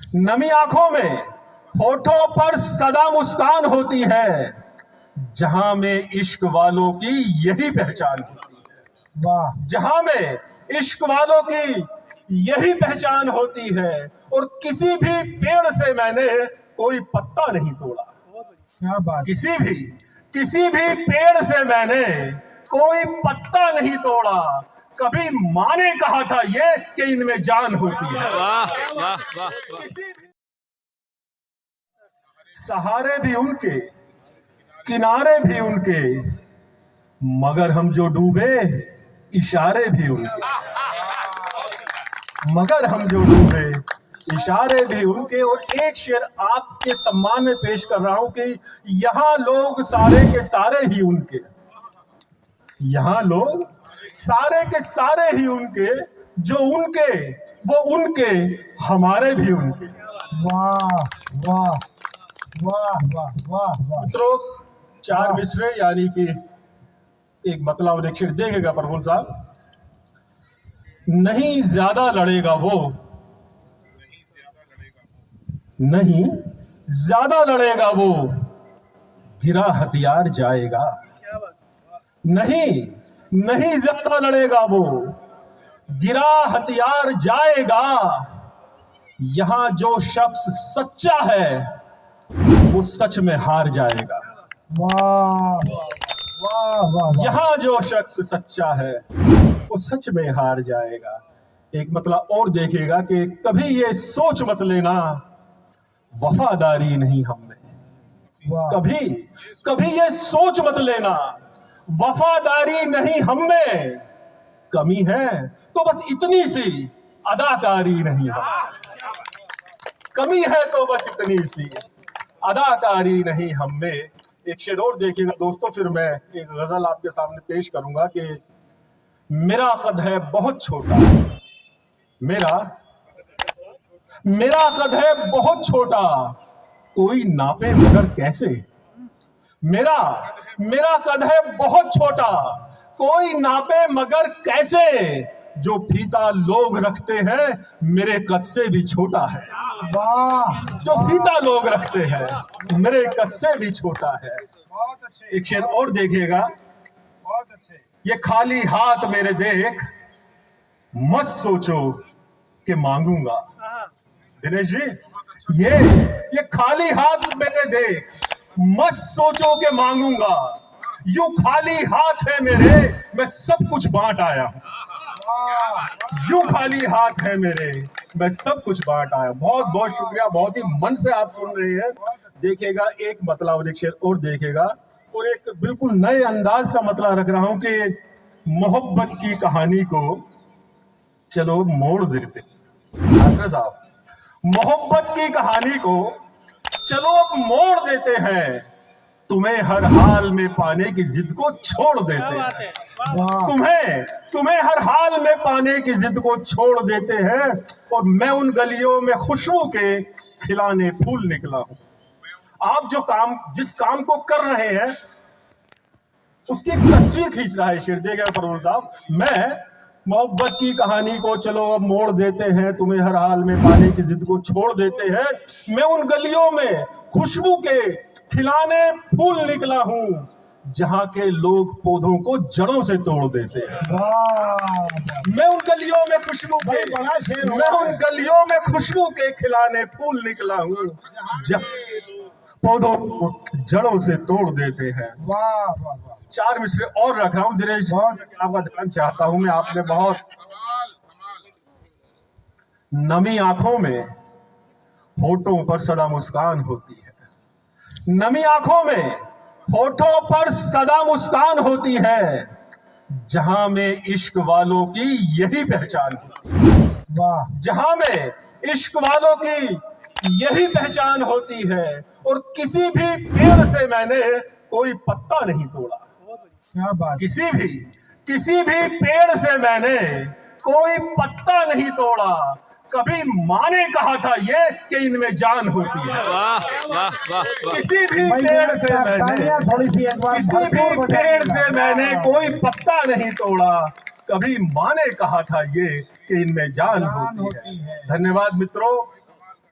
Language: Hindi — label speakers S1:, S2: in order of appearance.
S1: नमी आंखों में, होठों पर सदा मुस्कान होती है। जहां में इश्क वालों की यही पहचान होती है।
S2: वाह,
S1: जहां में इश्क वालों की यही पहचान होती है। और किसी भी पेड़ से मैंने कोई पत्ता नहीं तोड़ा।
S2: क्या बात।
S1: किसी भी पेड़ से मैंने कोई पत्ता नहीं तोड़ा। कभी माँ ने कहा था ये कि इनमें जान होती है।
S3: वाह वाह वाह।
S1: किसी भी सहारे भी उनके, किनारे भी उनके, मगर हम जो डूबे इशारे भी उनके। मगर हम जो डूबे इशारे भी उनके। और एक शेर आपके सम्मान में पेश कर रहा हूं कि यहां लोग सारे के सारे ही उनके। यहां लोग सारे के सारे ही उनके, जो उनके वो उनके, हमारे भी उनके।
S2: वाह वाह वाह वाह वाह वाह।
S1: मित्रों, चार मिसरे यानी कि एक मतला और एक शेर देखेगा प्रफुल्ल साहब। नहीं ज्यादा लड़ेगा वो, नहीं ज्यादा लड़ेगा वो, गिरा हथियार जाएगा। नहीं ज्यादा लड़ेगा वो, गिरा हथियार जाएगा। यहां जो शख्स सच्चा है वो सच में हार जाएगा।
S2: वाह वाह वाह।
S1: यहां जो शख्स सच्चा है वो सच में हार जाएगा। एक मतलब और देखेगा कि कभी ये सोच मत लेना वफादारी नहीं हमने। कभी ये सोच मत लेना वफादारी नहीं हमने। कमी है तो बस इतनी सी अदाकारी नहीं हमने। कमी है तो बस इतनी सी अदाकारी नहीं हमने। एक शेर और देखिएगा दोस्तों, फिर मैं एक गजल आपके सामने पेश करूंगा कि मेरा कद है बहुत छोटा, मेरा कद है बहुत छोटा, कोई नापे मगर कैसे। मेरा कद है बहुत छोटा, कोई नापे मगर कैसे। जो फीता लोग रखते हैं मेरे कद से भी छोटा है।
S2: वाह,
S1: जो फीता लोग रखते हैं मेरे कद से भी छोटा है।
S2: बहुत अच्छे।
S1: एक शेर और देखिएगा,
S2: बहुत अच्छे।
S1: ये खाली हाथ मेरे देख, मत सोचो कि मांगूंगा। दिनेश जी, ये खाली हाथ मेरे देख, मत सोचो कि मांगूंगा। यूं खाली हाथ है मेरे, मैं सब कुछ बांट आया हूं। यूं खाली हाथ है मेरे, मैं सब कुछ बांट आया। बहुत बहुत शुक्रिया, बहुत ही मन से आप सुन रहे हैं। देखिएगा एक मतला और एक शेर और देखिएगा, और एक बिल्कुल नए अंदाज का मतला रख रहा हूं कि मोहब्बत की कहानी को चलो मोड़ देते। डॉक्टर साहब, मोहब्बत की कहानी को चलो अब मोड़ देते हैं। तुम्हें हर हाल में पाने की जिद को छोड़ देते हैं।
S2: वाह,
S1: तुम्हें हर हाल में पाने की जिद को छोड़ देते हैं। और मैं उन गलियों में खुशबू के खिलाने फूल निकला हूं। आप जिस काम को कर रहे हैं उसकी एक तस्वीर खींच रहा है शेर। देगा प्रभु साहब, मैं मोहब्बत की कहानी को चलो अब मोड़ देते हैं। तुम्हें हर हाल में पाने की जिद को छोड़ देते हैं। मैं उन गलियों में खुशबू के खिलाने फूल निकला हूं जहां के लोग पौधों को जड़ों से तोड़ देते हैं।
S2: वाह।
S1: मैं उन गलियों में खुशबू के
S2: बड़ा शेर
S1: मैं उन गलियों में खुशबू के खिलाने फूल निकला हूं जहां के लोग पौधों को जड़ों से तोड़ देते हैं।
S2: वाह वाह वाह।
S1: चार मिसरे और रख रहा हूं दिनेश जी, आपका ध्यान चाहता हूं मैं। आपने बहुत नमी आंखों में, होठों पर सदा मुस्कान होती है। नमी आंखों में, होठों पर सदा मुस्कान होती है। जहां में इश्क वालों की यही पहचान होती है।
S2: वाह,
S1: जहां में इश्क वालों की यही पहचान होती है। और किसी भी पेड़ से मैंने कोई पत्ता नहीं तोड़ा।
S2: क्या बात।
S1: किसी भी पेड़ से मैंने कोई पत्ता नहीं तोड़ा। कभी माँ ने कहा था ये कि इनमें जान होती है।
S3: वाह वाह वाह।
S1: किसी भी पेड़ से
S2: थोड़ी सी एक बार
S1: किसी भी पेड़ से मैंने कोई पत्ता नहीं तोड़ा। कभी माँ ने कहा था ये कि इनमें जान होती है। धन्यवाद मित्रों।